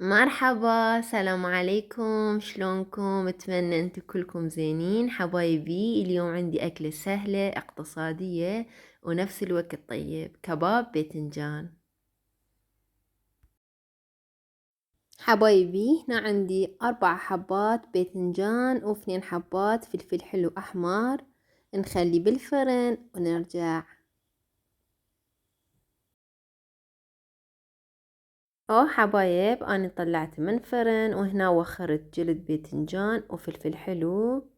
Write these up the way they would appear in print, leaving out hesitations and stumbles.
مرحبا، سلام عليكم، شلونكم؟ اتمنى انتم كلكم زينين حبايبي. اليوم عندي أكلة سهلة اقتصادية ونفس الوقت طيب، كباب باذنجان. حبايبي هنا عندي 4 حبات باذنجان و2 حبات فلفل حلو أحمر، نخلي بالفرن ونرجع. حبايب أنا طلعت من فرن وهنا وخرت جلد باذنجان وفلفل حلو.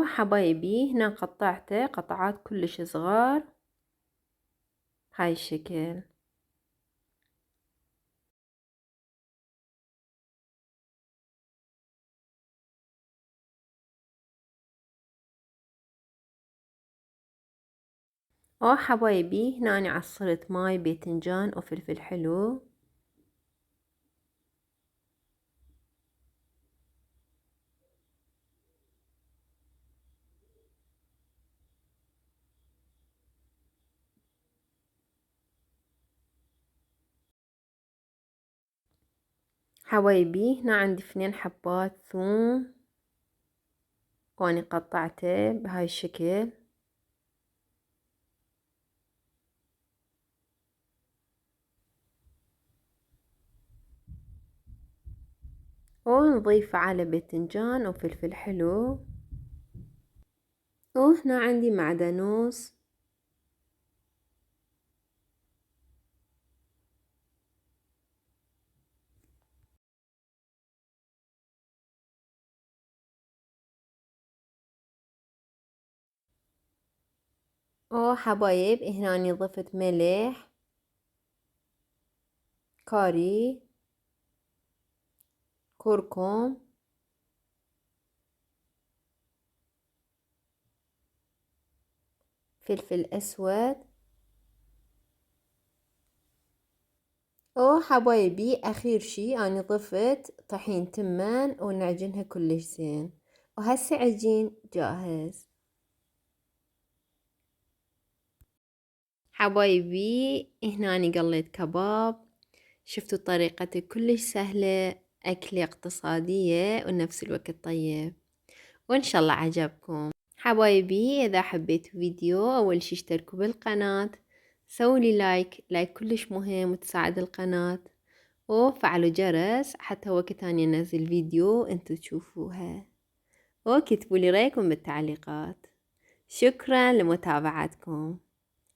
حبايبي هنا قطعته قطعات كلش صغار هاي الشكل. حبايبي هنا أنا عصرت ماي باذنجان وفلفل حلو. حبايبي هنا عندي 2 حبات ثوم وأنا قطعته بهاي الشكل. ونضيف على باذنجان وفلفل حلو. وهنا عندي معدنوس. حبايب هنا أنا ضفت ملح، كاري، كركم، فلفل أسود. حبايبي اخير شي اني ضفت طحين تمان ونعجنها كلش زين، وهسه عجين جاهز. حبايبي هنا اني قليت كباب، شفتوا طريقته كلش سهلة، أكلة اقتصادية ونفس الوقت طيب، وإن شاء الله عجبكم. حبايبي إذا حبيتوا فيديو أول شي اشتركوا بالقناة، سوولي لايك كلش مهم وتساعد القناة، وفعلوا جرس حتى وقت أني أنزل فيديو انتو تشوفوها، وكتبوا لي رأيكم بالتعليقات. شكرا لمتابعتكم،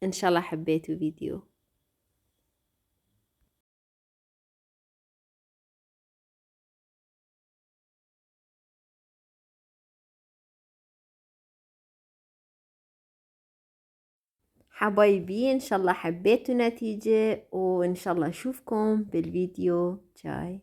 إن شاء الله حبيتوا فيديو. حبايبي إن شاء الله حبيتوا نتيجة، وإن شاء الله أشوفكم بالفيديو جاي.